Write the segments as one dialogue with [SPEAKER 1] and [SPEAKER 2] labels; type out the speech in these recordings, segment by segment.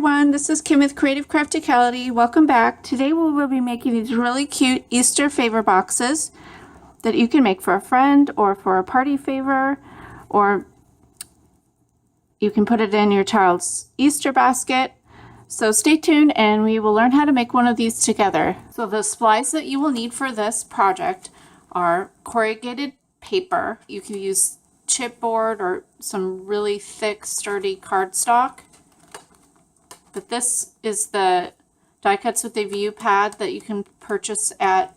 [SPEAKER 1] everyone, this is Kim with Creative Crafticality. Welcome back. Today we will be making these really cute Easter favor boxes that you can make for a friend or for a party favor, or you can put it in your child's Easter basket. So stay tuned and we will learn how to make one of these together. So the supplies that you will need for this project are corrugated paper. You can use chipboard or some really thick, sturdy cardstock. But this is the die cuts with a view pad that you can purchase at,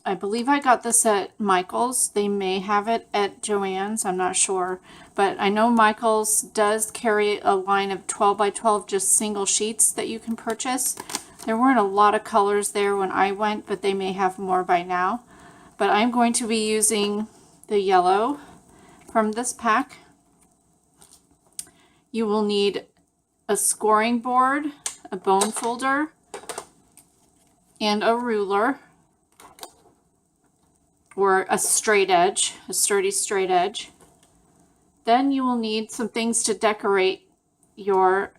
[SPEAKER 1] I believe I got this at Michael's. They may have it at Joann's, I'm not sure. But I know Michael's does carry a line of 12 by 12 just single sheets that you can purchase. There weren't a lot of colors there when I went, but they may have more by now. But I'm going to be using the yellow from this pack. You will need a scoring board, a bone folder, and a ruler, or a straight edge, a sturdy straight edge. Then you will need some things to decorate your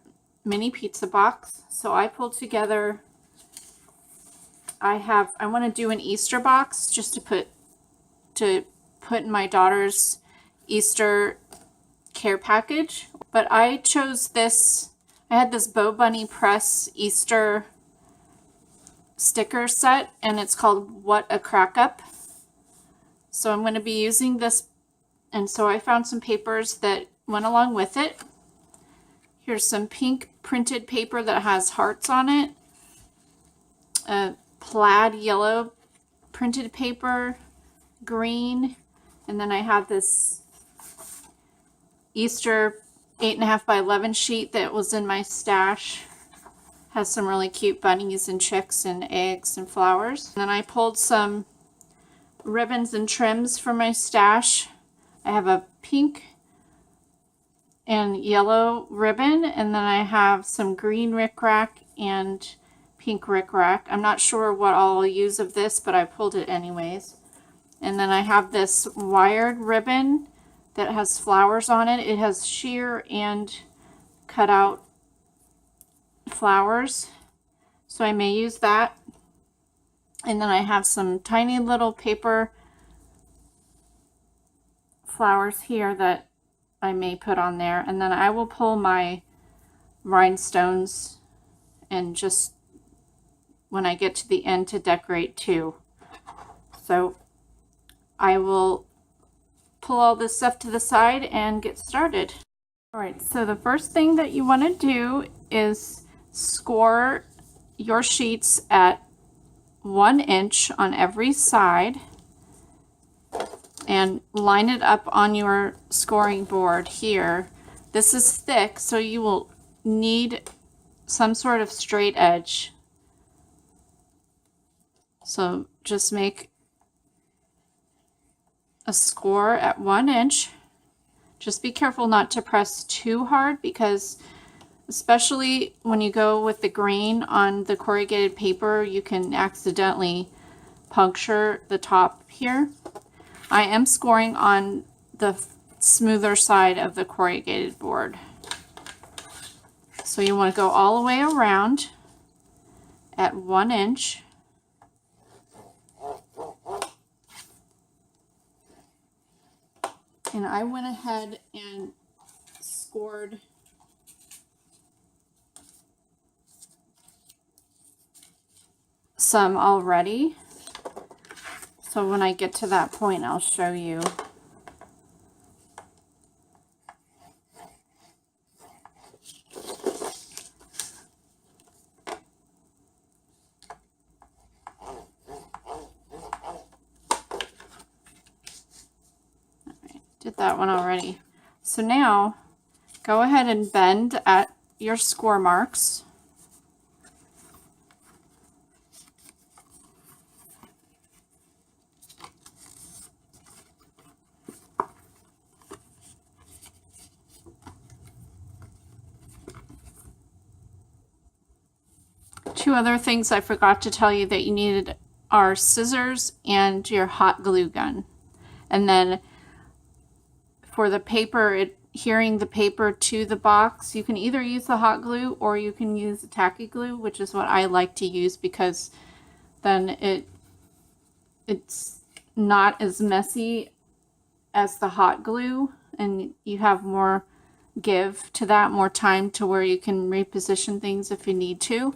[SPEAKER 1] mini pizza box. So I pulled together, I want to do an Easter box just to put in my daughter's Easter care package. But I chose this, I had this Bow Bunny Press Easter sticker set, and it's called What a Crack Up. So I'm going to be using this, and so I found some papers that went along with it. Here's some pink printed paper that has hearts on it, a plaid yellow printed paper, green, and then I have this Easter 8.5 by 11 sheet that was in my stash. Has some really cute bunnies and chicks and eggs and flowers. And then I pulled some ribbons and trims from my stash. I have a pink and yellow ribbon, and then I have some green rickrack and pink rickrack. I'm not sure what I'll use of this, but I pulled it anyways. And then I have this wired ribbon that has flowers on it. It has sheer and cut out flowers, so I may use that. And then I have some tiny little paper flowers here that I may put on there. And then I will pull my rhinestones and just when I get to the end to decorate too. So I will pull all this stuff to the side and get started. All right, so the first thing that you want to do is score your sheets at 1 inch on every side and line it up on your scoring board here. This is thick, so you will need some sort of straight edge. So just make a score at 1 inch. Just be careful not to press too hard, because especially when you go with the grain on the corrugated paper, you can accidentally puncture the top here. I am scoring on the smoother side of the corrugated board. So you want to go all the way around at 1 inch. And I went ahead and scored some already. So when I get to that point, I'll show you. Did that one already. So now go ahead and bend at your score marks. Two other things I forgot to tell you that you needed are scissors and your hot glue gun. And then for the paper, adhering the paper to the box, you can either use the hot glue or you can use the tacky glue, which is what I like to use because then it's not as messy as the hot glue, and you have more give to that, more time to where you can reposition things if you need to.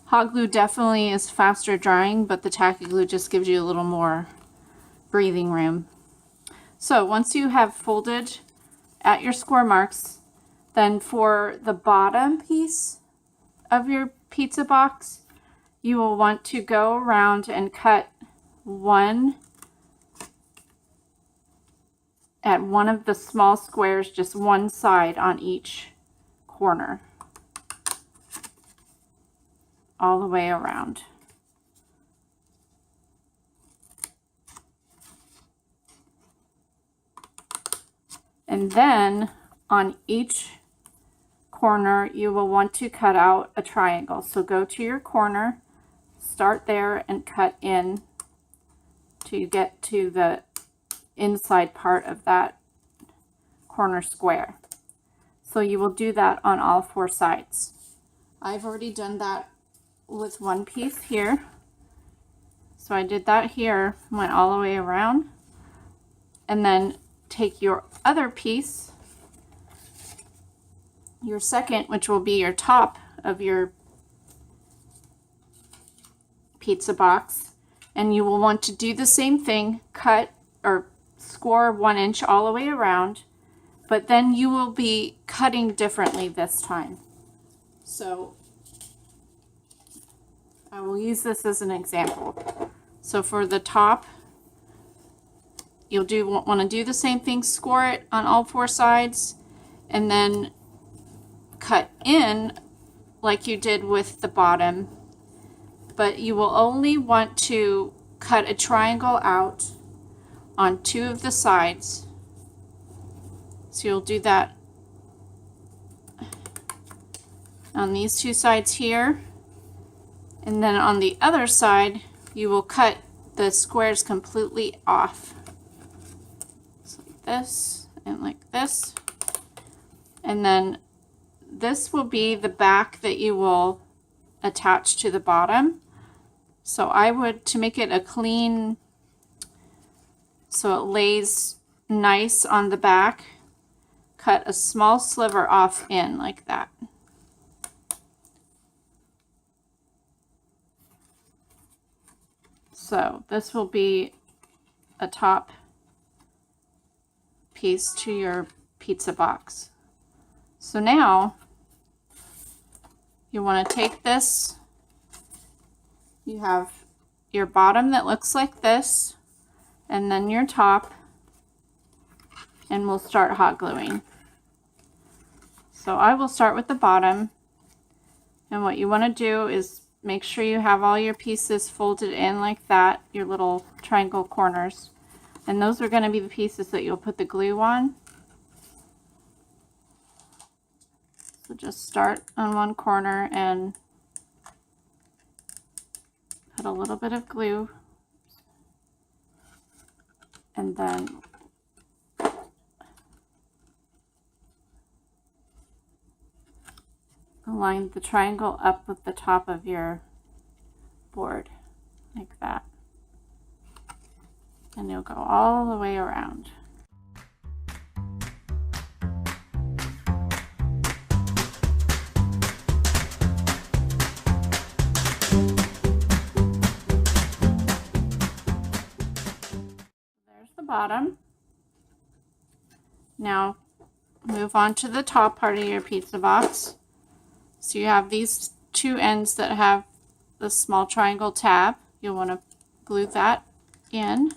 [SPEAKER 1] Hot glue definitely is faster drying, but the tacky glue just gives you a little more breathing room. So once you have folded at your score marks, then for the bottom piece of your pizza box, you will want to go around and cut one at one of the small squares, just one side on each corner, all the way around. And then on each corner, you will want to cut out a triangle. So go to your corner, start there, and cut in till you get to the inside part of that corner square. So you will do that on all four sides. I've already done that with one piece here. So I did that here, went all the way around, and then take your other piece, your second, which will be your top of your pizza box, and you will want to do the same thing, cut or score 1 inch all the way around, but then you will be cutting differently this time. So I will use this as an example. So for the top, you'll want to do the same thing, score it on all four sides, and then cut in like you did with the bottom, but you will only want to cut a triangle out on 2 of the sides. So you'll do that on these 2 sides here, and then on the other side you will cut the squares completely off. So like this and like this, and then this will be the back that you will attach to the bottom. So I would, to make it a clean, so it lays nice on the back, cut a small sliver off in like that. So this will be a top piece to your pizza box. So now you want to take this, you have your bottom that looks like this, and then your top, and we'll start hot gluing. So I will start with the bottom, and what you want to do is make sure you have all your pieces folded in like that, your little triangle corners, and those are going to be the pieces that you'll put the glue on. So just start on one corner and put a little bit of glue, and then align the triangle up with the top of your board like that, and you'll go all the way around. There's the bottom. Now move on to the top part of your pizza box. So you have these 2 ends that have the small triangle tab. You'll want to glue that in.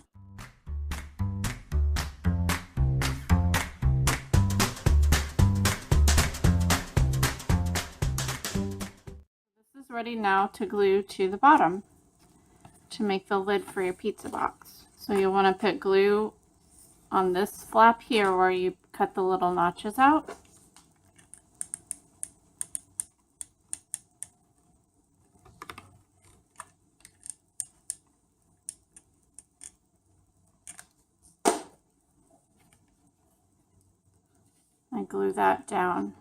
[SPEAKER 1] This is ready now to glue to the bottom to make the lid for your pizza box. So you'll want to put glue on this flap here where you cut the little notches out. I glue that down.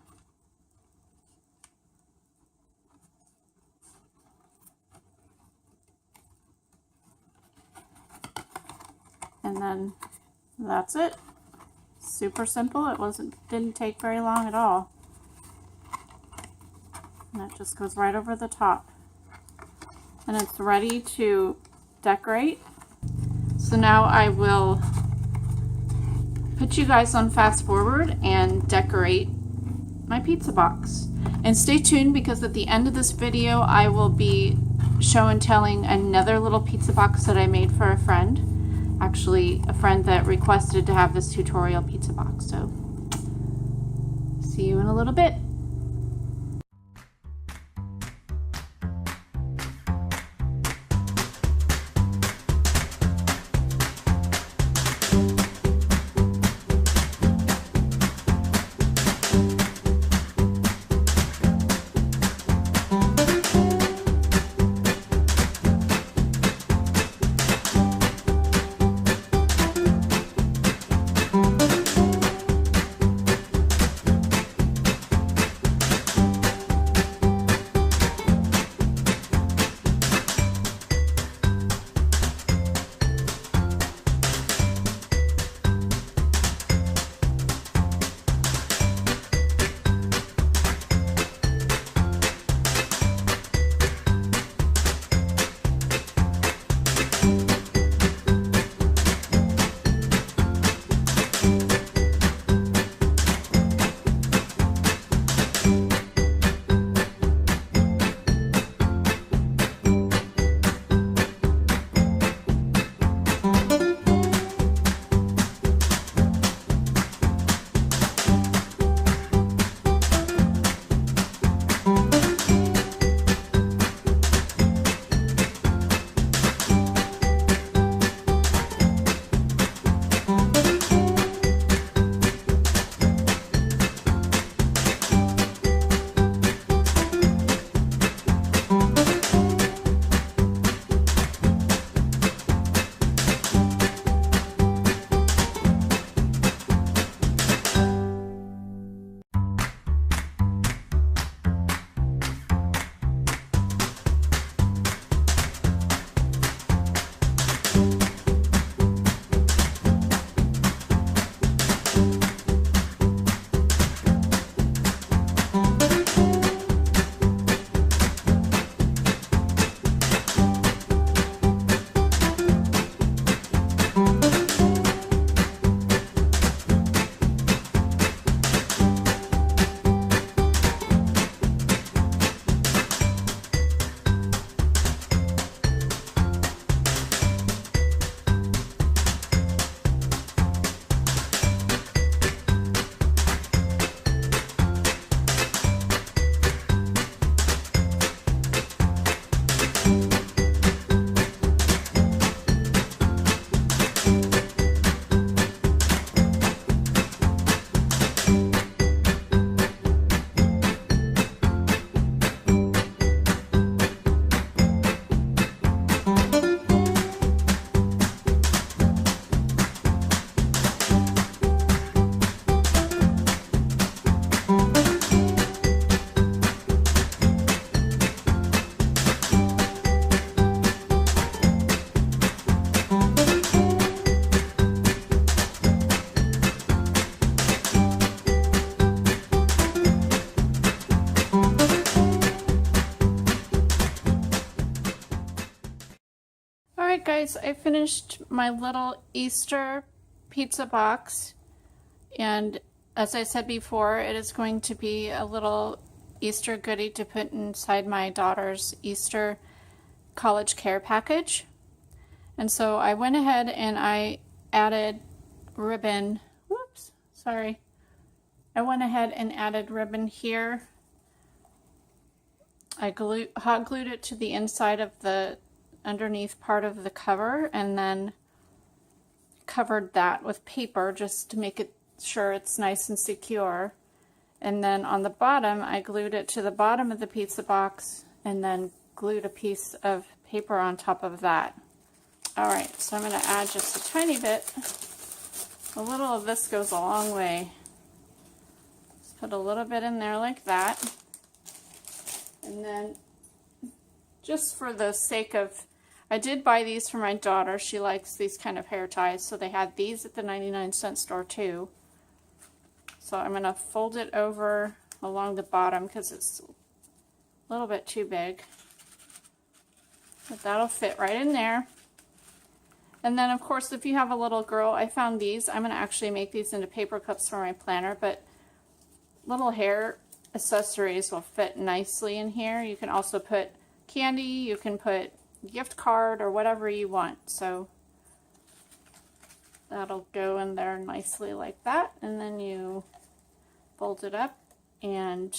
[SPEAKER 1] And then that's it. Super simple. It didn't take very long at all. And that just goes right over the top. And it's ready to decorate. So now I will put you guys on fast forward and decorate my pizza box. And stay tuned, because at the end of this video I will be show and telling another little pizza box that I made for a friend. Actually, a friend that requested to have this tutorial pizza box. So see you in a little bit. Guys, I finished my little Easter pizza box, and as I said before, it is going to be a little Easter goodie to put inside my daughter's Easter college care package. And so I went ahead and I added ribbon. Whoops, sorry. I went ahead and added ribbon here. I hot glued it to the inside of the underneath part of the cover, and then covered that with paper just to make it sure it's nice and secure. And then on the bottom, I glued it to the bottom of the pizza box and then glued a piece of paper on top of that. Alright, so I'm going to add just a tiny bit. A little of this goes a long way. Put a little bit in there like that. And then just for the sake of, I did buy these for my daughter. She likes these kind of hair ties, so they had these at the 99-cent store too. So I'm going to fold it over along the bottom because it's a little bit too big. But that'll fit right in there. And then of course if you have a little girl, I found these. I'm going to actually make these into paper clips for my planner, but little hair accessories will fit nicely in here. You can also put candy, you can put gift card or whatever you want. So that'll go in there nicely like that. And then you fold it up and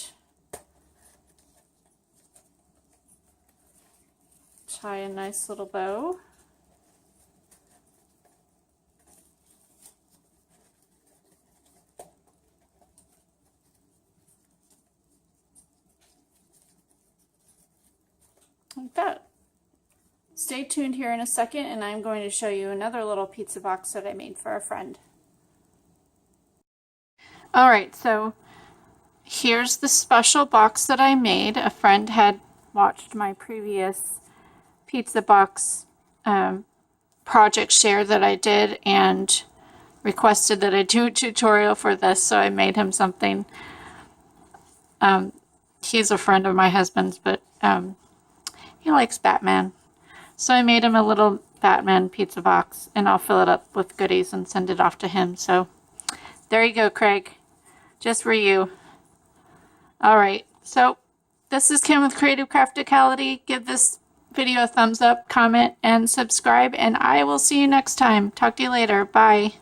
[SPEAKER 1] tie a nice little bow. Like that. Stay tuned here in a second and I'm going to show you another little pizza box that I made for a friend. Alright, so here's the special box that I made. A friend had watched my previous pizza box project share that I did and requested that I do a tutorial for this, so I made him something. He's a friend of my husband's, but he likes Batman. So I made him a little Batman pizza box, and I'll fill it up with goodies and send it off to him. So there you go, Craig. Just for you. Alright, so this is Kim with Creative Crafticality. Give this video a thumbs up, comment, and subscribe, and I will see you next time. Talk to you later. Bye.